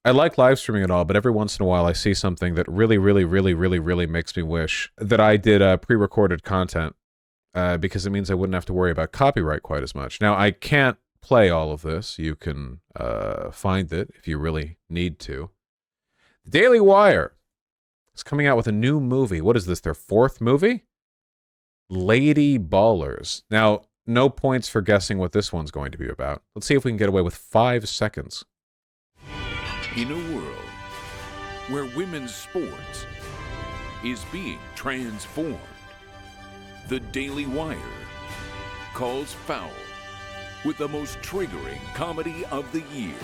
I like live streaming and all, but every once in a while I see something that really, really, really, really, really makes me wish that I did pre-recorded content because it means I wouldn't have to worry about copyright quite as much. Now, I can't play all of this. You can find it if you really need to. The Daily Wire is coming out with a new movie. What is this, their fourth movie? Lady Ballers. Now, no points for guessing what this one's going to be about. Let's see if we can get away with 5 seconds. In a world where women's sports is being transformed, the Daily Wire calls foul with the most triggering comedy of the year.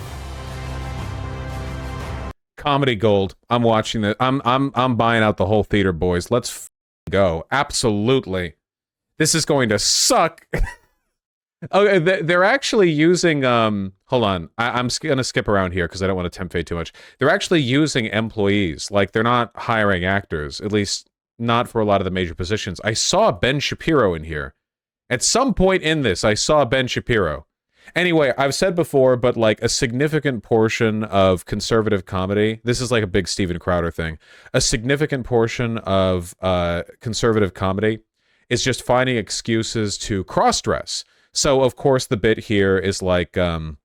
Comedy gold. I'm watching it. I'm buying out the whole theater, boys. Let's go. Absolutely. This is going to suck. Okay, they're actually using hold on. I'm gonna skip around here because I don't want to tempt fate too much. They're actually using employees. Like, they're not hiring actors, at least not for a lot of the major positions. I saw Ben Shapiro in here. At some point in this, I saw Ben Shapiro. Anyway, I've said before, but like a significant portion of conservative comedy, this is like a big Steven Crowder thing, a significant portion of conservative comedy is just finding excuses to cross-dress. So, of course, the bit here is like, Ben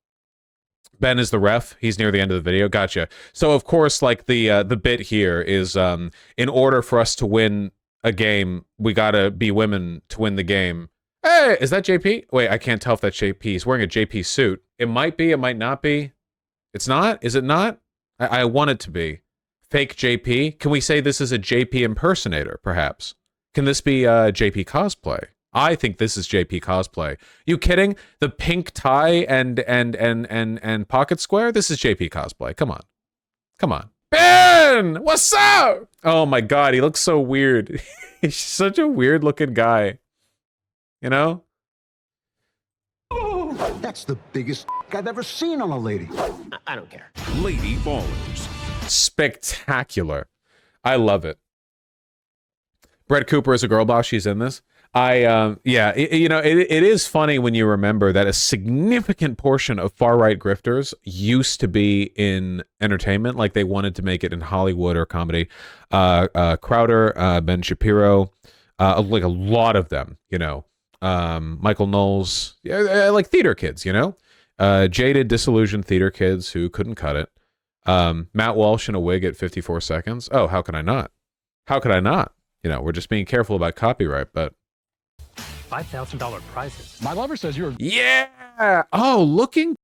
is the ref. He's near the end of the video. Gotcha. So, of course, like the bit here is, in order for us to win a game, we gotta be women to win the game. Hey, is that JP? Wait, I can't tell if that's JP. He's wearing a JP suit. It might be, it might not be. It's not? Is it not? I want it to be. Fake JP? Can we say this is a JP impersonator, perhaps? Can this be JP cosplay? I think this is JP cosplay. You kidding? The pink tie and pocket square? This is JP cosplay. Come on. Come on. Ben! What's up? Oh my god, he looks so weird. He's such a weird looking guy. You know? That's the biggest I've ever seen on a lady. I don't care. Lady Ballers. Spectacular. I love it. Brett Cooper is a girl boss. She's in this. Yeah, it is funny when you remember that a significant portion of far-right grifters used to be in entertainment, like they wanted to make it in Hollywood or comedy. Crowder, Ben Shapiro, like a lot of them, you know. Michael Knowles, yeah, like theater kids, you know. Jaded, disillusioned theater kids who couldn't cut it. Matt Walsh in a wig at 54 seconds. Oh, how can I not? How could I not? You know, we're just being careful about copyright, but... $5,000 prizes. My lover says you're... Yeah! Oh, looking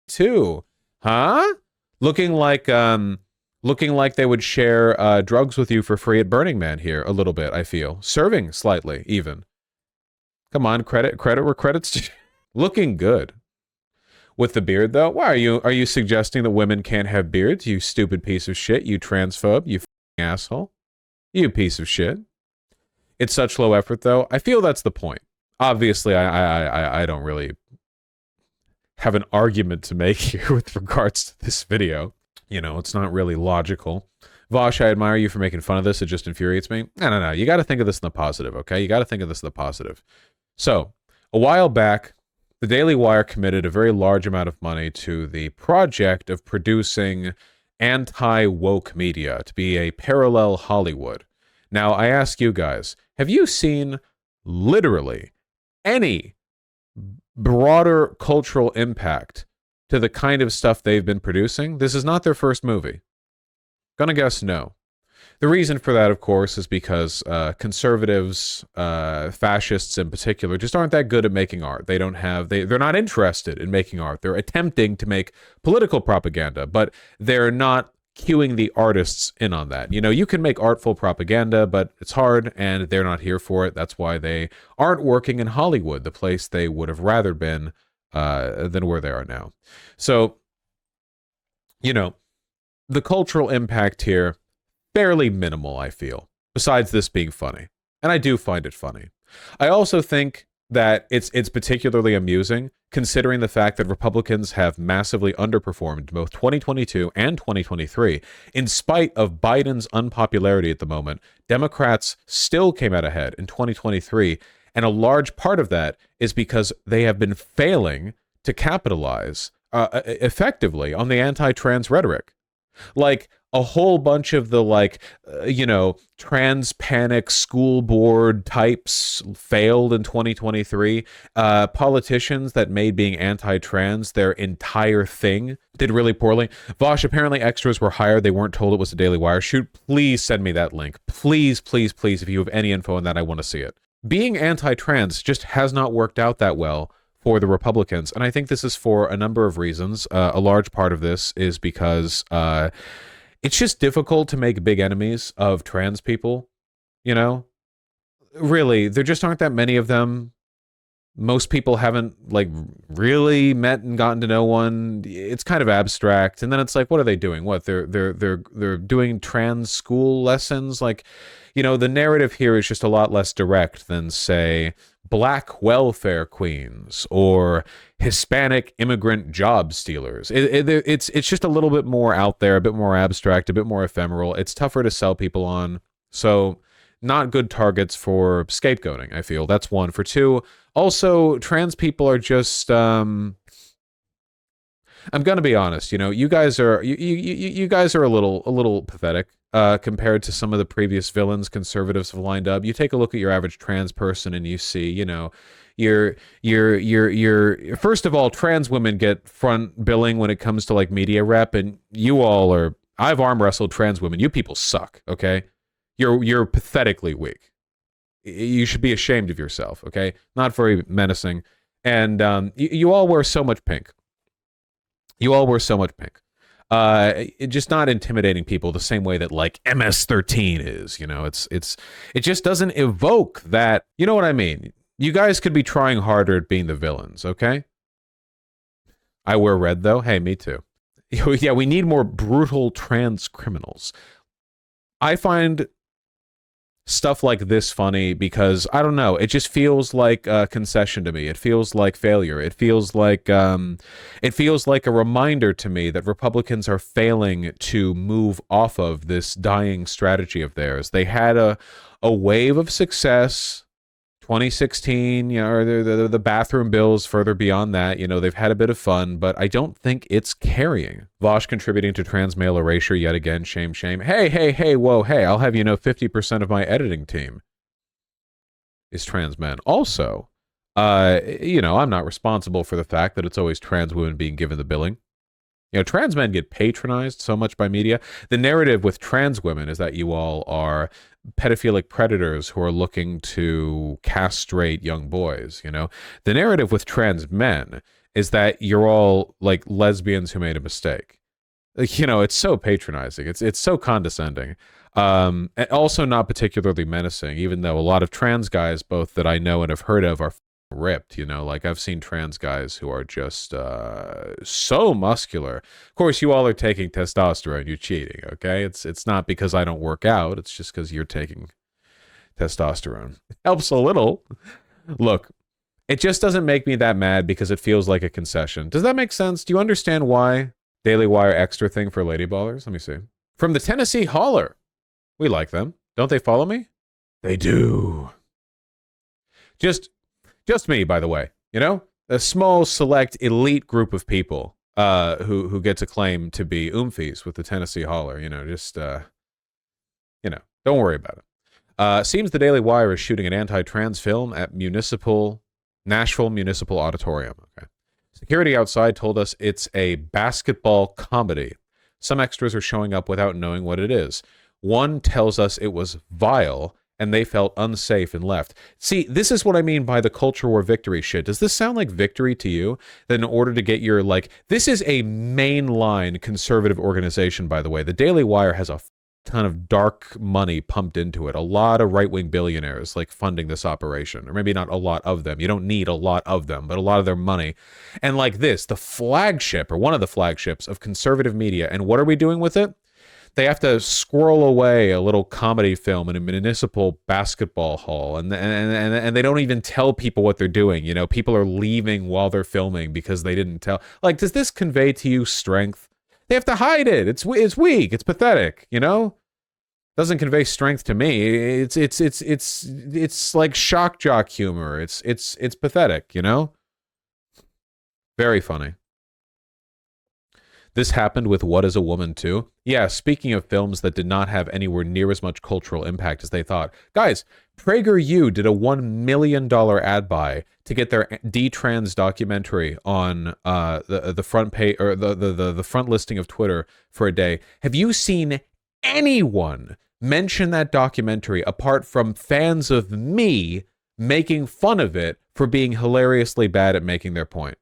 too. Huh? Looking like they would share drugs with you for free at Burning Man here a little bit, I feel. Serving slightly, even. Come on, credit where credit's looking good. With the beard, though? Why are you suggesting that women can't have beards? You stupid piece of shit. You transphobe. You f***ing asshole. You piece of shit. It's such low effort, though. I feel that's the point. Obviously, I don't really have an argument to make here with regards to this video. You know, it's not really logical. Vosh, I admire you for making fun of this. It just infuriates me. No. You got to think of this in the positive, okay? You got to think of this in the positive. So, a while back, the Daily Wire committed a very large amount of money to the project of producing anti-woke media to be a parallel Hollywood. Now, I ask you guys, have you seen literally any broader cultural impact to the kind of stuff they've been producing? This is not their first movie. Gonna guess no. The reason for that, of course, is because conservatives, fascists in particular, just aren't that good at making art. They're not interested in making art. They're attempting to make political propaganda, but they're not cueing the artists in on that. You know, you can make artful propaganda, but it's hard, and they're not here for it. That's why they aren't working in Hollywood, the place they would have rather been than where they are now. So, you know, the cultural impact here, fairly minimal, I feel, besides this being funny. And I do find it funny. I also think that it's particularly amusing, considering the fact that Republicans have massively underperformed both 2022 and 2023. In spite of Biden's unpopularity at the moment, Democrats still came out ahead in 2023, and a large part of that is because they have been failing to capitalize effectively on the anti-trans rhetoric. Like a whole bunch of the trans panic school board types failed in 2023. Politicians that made being anti-trans their entire thing did really poorly. Vosh, apparently extras were hired. They weren't told it was a Daily Wire shoot. Please send me that link. Please, please, please. If you have any info on that, I want to see it. Being anti-trans just has not worked out that well for the Republicans. And I think this is for a number of reasons. A large part of this is because it's just difficult to make big enemies of trans people, you know? Really, there just aren't that many of them. Most people haven't really met and gotten to know one. It's kind of abstract. And then it's like, what are they doing? What, they're doing trans school lessons? The narrative here is just a lot less direct than, say, Black welfare queens or Hispanic immigrant job stealers. It's just a little bit more out there, a bit more abstract, a bit more ephemeral. It's tougher to sell people on. So not good targets for scapegoating, I feel. That's one. For two, also, trans people are just I'm gonna be honest, you guys are you guys are a little pathetic compared to some of the previous villains conservatives have lined up. You take a look at your average trans person and you see, you're first of all, trans women get front billing when it comes to media rep, and I've arm wrestled trans women. You people suck, okay? You're pathetically weak. You should be ashamed of yourself, okay? Not very menacing. And you all wear so much pink. You all wear so much pink. Just not intimidating people the same way that MS-13 is, it just doesn't evoke that, you know what I mean? You guys could be trying harder at being the villains, okay? I wear red though. Hey, me too. Yeah, we need more brutal trans criminals. I find stuff like this funny because, I don't know, it just feels like a concession to me. It feels like failure. It feels like a reminder to me that Republicans are failing to move off of this dying strategy of theirs. They had a wave of success, 2016, or the bathroom bills further beyond that. They've had a bit of fun, but I don't think it's carrying. Vosh contributing to trans male erasure yet again. Shame, shame. Hey, whoa, hey, I'll have 50% of my editing team is trans men. Also, I'm not responsible for the fact that it's always trans women being given the billing. Trans men get patronized so much by media. The narrative with trans women is that you all are pedophilic predators who are looking to castrate young boys. The narrative with trans men is that you're all like lesbians who made a mistake. It's so patronizing. It's so condescending. And also not particularly menacing, even though a lot of trans guys, both that I know and have heard of, are ripped. I've seen trans guys who are just so muscular. Of course, you all are taking testosterone. You're cheating, okay? It's not because I don't work out. It's just because you're taking testosterone. It helps a little. Look, it just doesn't make me that mad because it feels like a concession. Does that make sense? Do you understand why Daily Wire extra thing for lady ballers? Let me see. From the Tennessee Holler. We like them. Don't they follow me? They do. Just me, by the way, a small, select, elite group of people who get to claim to be oomfies with the Tennessee Holler. Don't worry about it. Seems the Daily Wire is shooting an anti-trans film at Nashville Municipal Auditorium. Okay. Security outside told us it's a basketball comedy. Some extras are showing up without knowing what it is. One tells us it was vile, and they felt unsafe and left. See, this is what I mean by the culture war victory shit. Does this sound like victory to you? That in order to get your, this is a mainline conservative organization, by the way. The Daily Wire has a ton of dark money pumped into it. A lot of right-wing billionaires, funding this operation. Or maybe not a lot of them. You don't need a lot of them, but a lot of their money. And the flagship, or one of the flagships of conservative media. And what are we doing with it? They have to squirrel away a little comedy film in a municipal basketball hall, and they don't even tell people what they're doing. People are leaving while they're filming because they didn't tell. Does this convey to you strength? They have to hide it. It's weak. It's pathetic. Doesn't convey strength to me. It's like shock jock humor. It's pathetic. Very funny. This happened with What is a Woman too? Yeah, speaking of films that did not have anywhere near as much cultural impact as they thought. Guys, PragerU did a $1 million ad buy to get their D-Trans documentary on the front page, or the front listing of Twitter for a day. Have you seen anyone mention that documentary apart from fans of me making fun of it for being hilariously bad at making their point?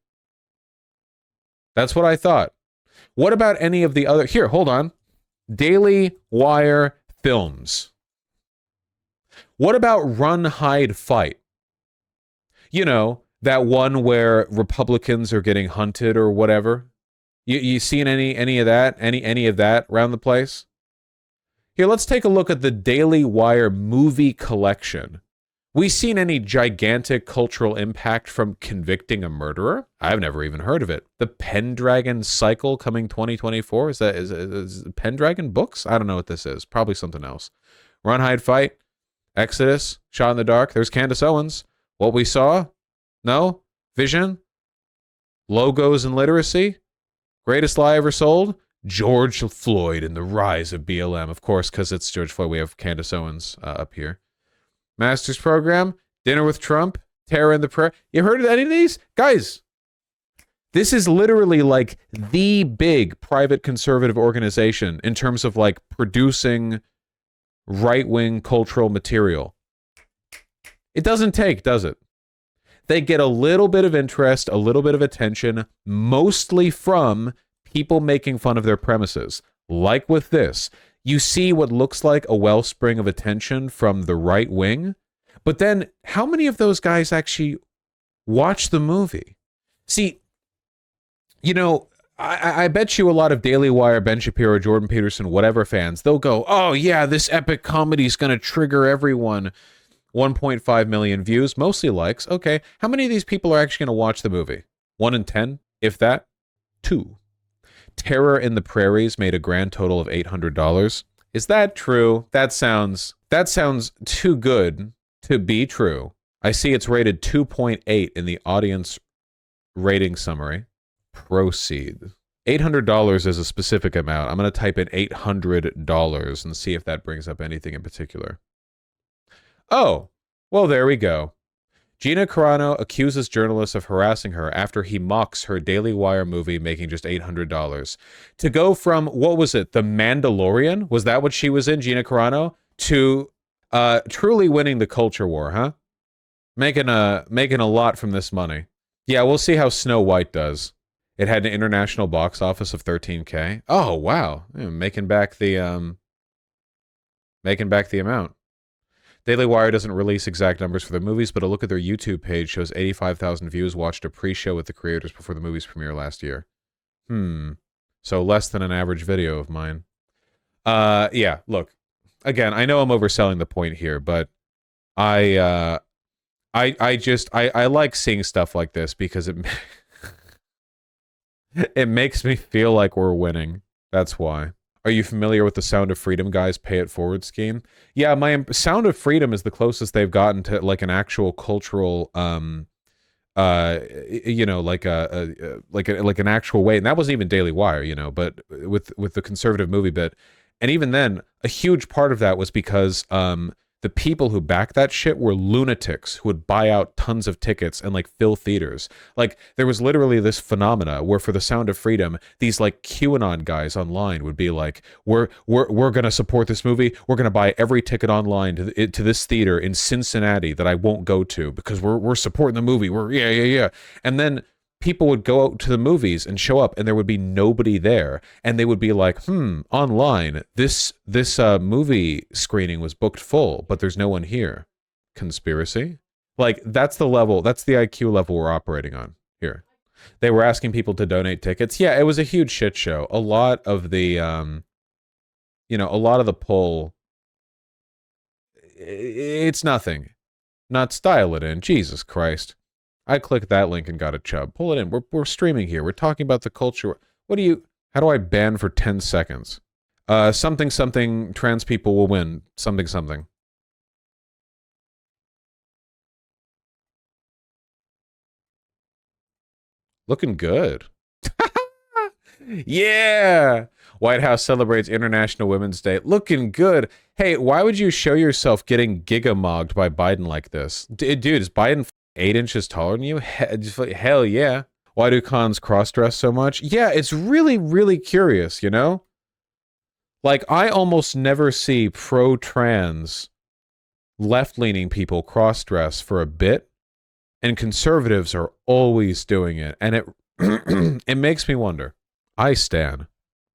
That's what I thought. What about any of the other... Here, hold on. Daily Wire films. What about Run, Hide, Fight? You know, that one where Republicans are getting hunted or whatever. You seen any of that? Any of that around the place? Here, let's take a look at the Daily Wire movie collection. We seen any gigantic cultural impact from convicting a murderer? I've never even heard of it. The Pendragon Cycle coming 2024? Is Pendragon books? I don't know what this is. Probably something else. Run, Hide, Fight. Exodus. Shot in the Dark. There's Candace Owens. What We Saw? No? Vision? Logos and Literacy? Greatest Lie Ever Sold? George Floyd and the Rise of BLM. Of course, because it's George Floyd, we have Candace Owens up here. Master's Program, Dinner with Trump, Terror in the Prayer. You heard of any of these? Guys, this is literally like the big private conservative organization in terms of like producing right-wing cultural material. It doesn't take, does it? They get a little bit of interest, a little bit of attention, mostly from people making fun of their premises. Like with this. You see what looks like a wellspring of attention from the right wing, but then how many of those guys actually watch the movie? See, you know, I bet you a lot of Daily Wire, Ben Shapiro, Jordan Peterson, whatever fans, they'll go, oh yeah, this epic comedy is going to trigger everyone. 1.5 million views, mostly likes. Okay, how many of these people are actually going to watch the movie? 1 in 10, if that? 2. Terror in the Prairies made a grand total of $800. Is that true? That sounds too good to be true. I see it's rated 2.8 in the audience rating summary. Proceed. $800 is a specific amount. I'm going to type in $800 and see if that brings up anything in particular. Oh, well, there we go. Gina Carano accuses journalists of harassing her after he mocks her Daily Wire movie making just $800. To go from, what was it, The Mandalorian? Was that what she was in, Gina Carano? To truly winning the culture war, huh? Making a lot from this money. Yeah, we'll see how Snow White does. It had an international box office of 13K. Oh, wow. Yeah, making back the amount. Daily Wire doesn't release exact numbers for the movies, but a look at their YouTube page shows 85,000 views watched a pre-show with the creators before the movie's premiere last year. So less than an average video of mine. Yeah, look. Again, I know I'm overselling the point here, but I like seeing stuff like this because it it makes me feel like we're winning. That's why. Are you familiar with the Sound of Freedom guys' Pay It Forward scheme? Yeah, my Sound of Freedom is the closest they've gotten to like an actual cultural, you know, like an actual way. And that wasn't even Daily Wire, you know, but with the conservative movie bit. And even then, a huge part of that was because the people who backed that shit were lunatics who would buy out tons of tickets and like fill theaters. Like there was literally this phenomena where for the Sound of Freedom, these like QAnon guys online would be like, we're going to support this movie. We're going to buy every ticket online to this theater in Cincinnati that I won't go to because we're supporting the movie. Yeah. And then people would go out to the movies and show up and there would be nobody there. And they would be like, online, this movie screening was booked full, but there's no one here. Conspiracy? Like, that's the level, that's the IQ level we're operating on here. They were asking people to donate tickets. Yeah, it was a huge shit show. A lot of the, you know, a lot of the pull, it's nothing. Not style it in. Jesus Christ. I clicked that link and got a chub. Pull it in. We're streaming here. We're talking about the culture. How do I ban for 10 seconds? Something, trans people will win. Something. Looking good. Yeah. White House celebrates International Women's Day. Looking good. Hey, why would you show yourself getting gigamogged by Biden like this? Dude, is Biden 8 inches taller than you? Hell yeah. Why do cons cross-dress so much? Yeah, it's really, really curious, you know? Like, I almost never see pro-trans left-leaning people cross-dress for a bit, and conservatives are always doing it. And it it makes me wonder. I stan.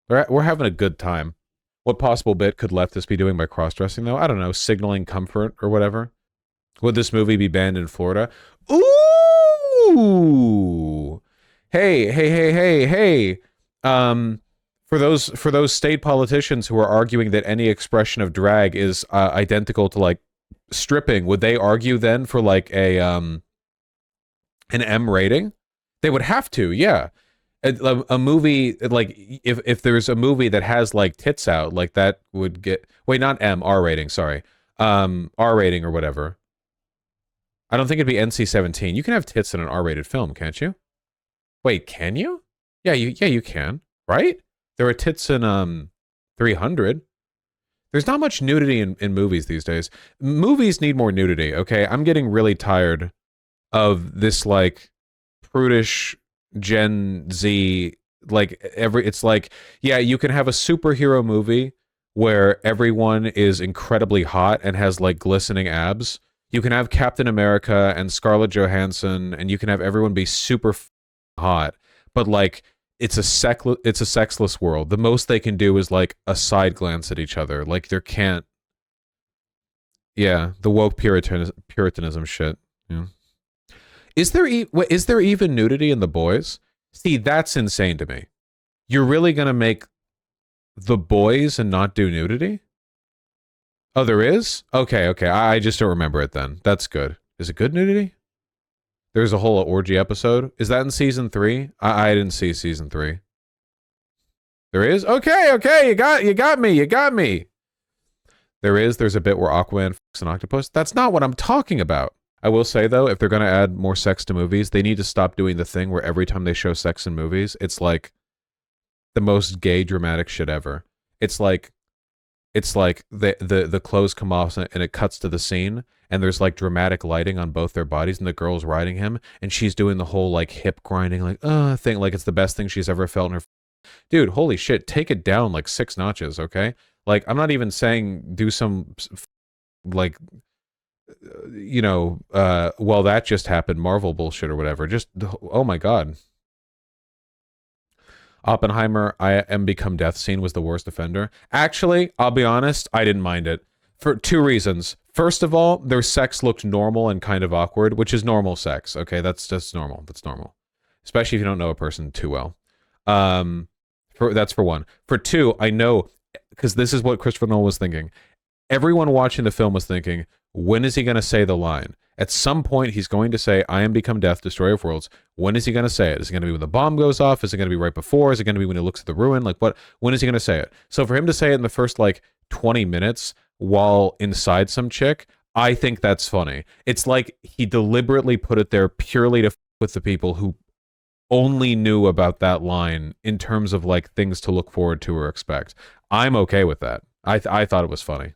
We're having a good time. What possible bit could leftists be doing by cross-dressing, though? I don't know, signaling comfort or whatever. Would this movie be banned in Florida? Ooh! Hey. For those state politicians who are arguing that any expression of drag is identical to like stripping, would they argue then for like an M rating? They would have to, yeah. A movie like if there's a movie that has like tits out, like that would get not M, R rating, sorry. R rating or whatever. I don't think it'd be NC-17. You can have tits in an R-rated film, can't you? Wait, can you? Yeah, you can, right? There are tits in 300. There's not much nudity in movies these days. Movies need more nudity, okay? I'm getting really tired of this like prudish Gen Z, like it's like, yeah, you can have a superhero movie where everyone is incredibly hot and has like glistening abs. You can have Captain America and Scarlett Johansson, and you can have everyone be super hot, but like it's a sexless world. The most they can do is like a side glance at each other. Like there can't. Yeah, the woke puritanism shit. Yeah. Is there even nudity in The Boys? See, that's insane to me. You're really gonna make The Boys and not do nudity? Oh, there is? Okay. I just don't remember it then. That's good. Is it good nudity? There's a whole orgy episode. Is that in season 3? I didn't see season 3. There is? Okay. You got me. There's a bit where Aquaman fucks an octopus. That's not what I'm talking about. I will say, though, if they're going to add more sex to movies, they need to stop doing the thing where every time they show sex in movies, it's like the most gay dramatic shit ever. It's like the clothes come off and it cuts to the scene and there's like dramatic lighting on both their bodies and the girl's riding him and she's doing the whole like hip grinding like thing like it's the best thing she's ever felt in her. Dude, holy shit, take it down like 6 notches, okay? Like I'm not even saying do some like well that just happened Marvel bullshit or whatever. Just oh my god. Oppenheimer, I Am Become Death scene was the worst offender. Actually, I'll be honest, I didn't mind it. For 2 reasons. First of all, their sex looked normal and kind of awkward, which is normal sex. Okay, that's just normal. That's normal. Especially if you don't know a person too well. That's for 1. For 2, I know, because this is what Christopher Nolan was thinking. Everyone watching the film was thinking, when is he going to say the line? At some point, he's going to say, I am become death, destroyer of worlds. When is he going to say it? Is it going to be when the bomb goes off? Is it going to be right before? Is it going to be when he looks at the ruin? Like, what? When is he going to say it? So for him to say it in the first, like, 20 minutes while inside some chick, I think that's funny. It's like he deliberately put it there purely to f with the people who only knew about that line in terms of, like, things to look forward to or expect. I'm okay with that. I thought it was funny.